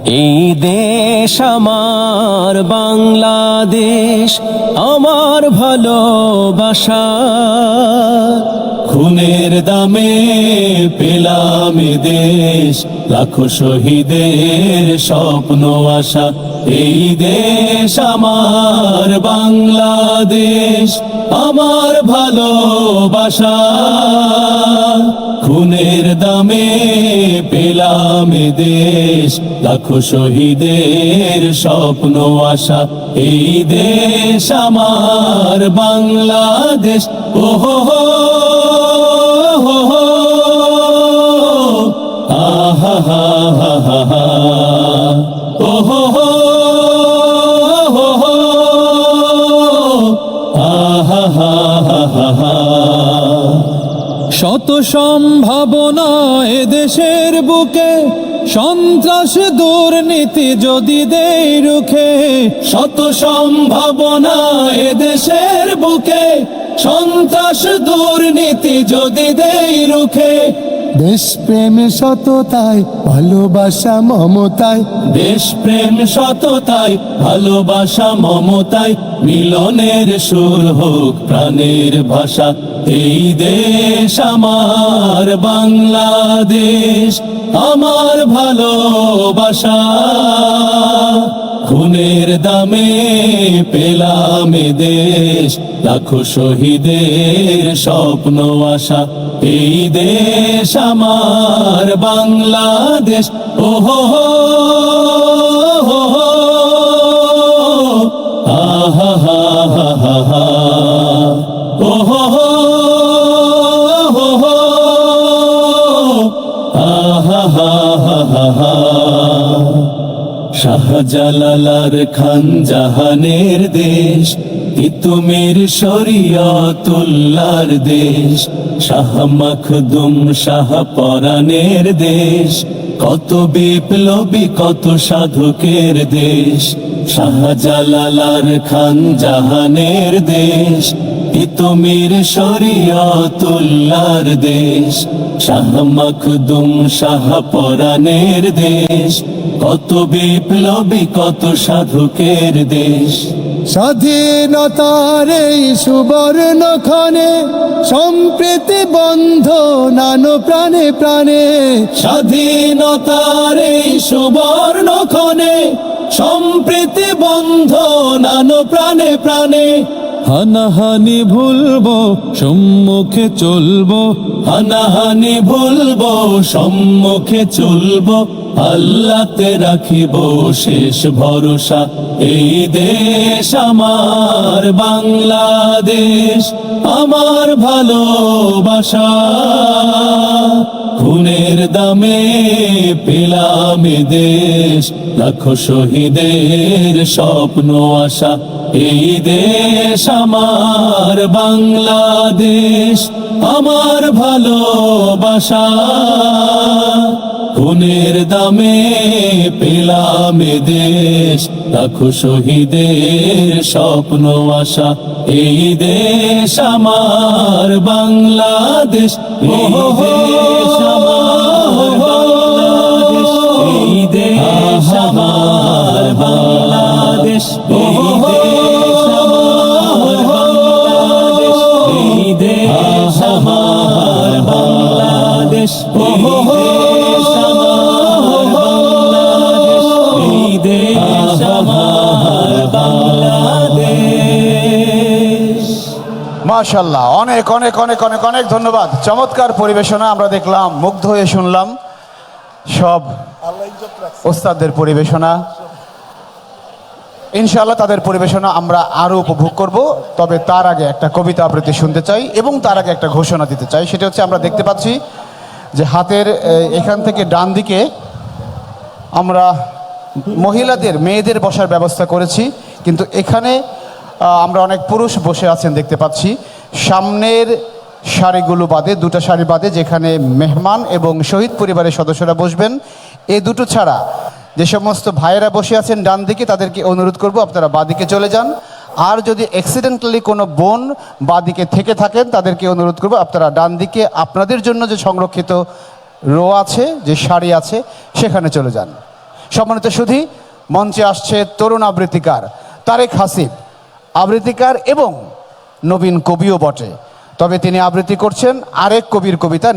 এই দেশ আমার বাংলাদেশ, আমার ভালোবাসা। খুনের দামে পেলাম এ দেশ, লাখো শহীদের স্বপ্ন আশা। এই দেশ আমার বাংলাদেশ, আমার ভালোবাসা। খুনের দামে পেলাম এ দেশ, লাখো শহীদের স্বপ্ন আশা। এই দেশ আমার বাংলাদেশ। ও হো হো হো হো, আহা হা হা হা হা, ও হো হো হো হো, আহা হা হা হা হা। শত সম্ভাবনা এ দেশের বুকে, সন্ত্রাস দুর্নীতি যদি দেই রুখে। শত সম্ভাবনা এ দেশের বুকে, সন্ত্রাস দুর্নীতি যদি দেই রুখে। দেশ প্রেম সততায় ভালোবাসা মমতায়, দেশ প্রেম সততায় ভালোবাসা মমতায়, মিলনের সুর হোক প্রাণের ভাষা। এই দেশ আমার বাংলাদেশ, আমার ভালোবাসা। খুনের দামে পেলাম এ দেশ, লাখো শহীদের স্বপ্ন আশা। এই দেশ আমার বাংলাদেশ। ও হো হো হো হো, আহা হা হা হা হা, ও হো হো হো হো, আহা হা হা হা হা। শাহজালাল খান জাহানের দেশ, তিতুমির শরিয়তুল্লাহর দেশ। শাহ মখদুম শাহ পরাণের দেশ, কত বিপ্লবী কত সাধকের দেশ। শাহজালাল খান জাহানের দেশ, তিতুমির শরিয়তুল্লাহর দেশ। শাহ মখদুম শাহ পরাণের দেশ, কত বিপ্লবী কত সাধকের দেশ। স্বাধীনতার এই সুবর্ণ ক্ষণে সম্প্রীতি বন্ধ নানো প্রাণে প্রাণে। স্বাধীনতার এই সুবর্ণ ক্ষণে সম্প্রীতি বন্ধ নানো প্রাণে প্রাণে। হানাহানি ভুলবো, সম্মুখে চলবো। হানাহানি ভুলবো, সম্মুখে চলবো। আল্লাহতে রাখিব শেষ ভরসা। এই দেশ আমার বাংলাদেশ, আমার ভালোবাসা। খুনের দামে পেলাম এ দেশ, লাখো শহীদের স্বপ্ন আশা। এই দেশ আমার বাংলাদেশ, আমার ভালোবাসা। খুনের দামে পেলাম এ দেশ, লাখো শহীদের স্বপ্ন আশা। এই দেশ আমার বাংলাদেশ। এই দেশ আমার বাংলাদেশ। এই দেশ আমার বাংলাদেশ। এই দেশ আমার বাংলাদেশ। এই দেশ আমার বাংলাদেশ। মাশাআল্লাহ, অনেক অনেক অনেক অনেক অনেক ধন্যবাদ। চমৎকার পরিবেশনা আমরা দেখলাম, মুগ্ধ হয়ে শুনলাম সব ওস্তাদদের পরিবেশনা। ইনশাআল্লাহ তাদের পরিবেশনা আমরা আরো উপভোগ করব। তবে তার আগে একটা কবিতা আবৃত্তি শুনতে চাই এবং তার আগে একটা ঘোষণা দিতে চাই। সেটা হচ্ছে, আমরা দেখতে পাচ্ছি যে হাতের এখান থেকে ডান দিকে আমরা মহিলাদের মেয়েদের বসার ব্যবস্থা করেছি, কিন্তু এখানে আমরা অনেক পুরুষ বসে আছেন দেখতে পাচ্ছি। সামনের সারিগুলো বাদে, দুটো সারি বাদে, যেখানে মেহমান এবং শহীদ পরিবারের সদস্যরা বসবেন, এই দুটো ছাড়া যে সমস্ত ভাইয়েরা বসে আছেন ডান দিকে, তাদেরকে অনুরোধ করব আপনারা বাদিকে চলে যান। আর যদি অ্যাক্সিডেন্টালি কোনো বোন বাদিকে থেকে থাকেন, তাদেরকে অনুরোধ করব আপনারা ডান দিকে আপনাদের জন্য যে সংরক্ষিত রো আছে, যে সারি আছে, সেখানে চলে যান। সম্মানিত সুধী, মঞ্চে আসছে তরুণ আবৃত্তিকার তারেক হাসিব, আবৃত্তিকার এবং নবীন কবিও বটে। তবে তিনি আবৃত্তি করছেন আরেক কবির কবিতা।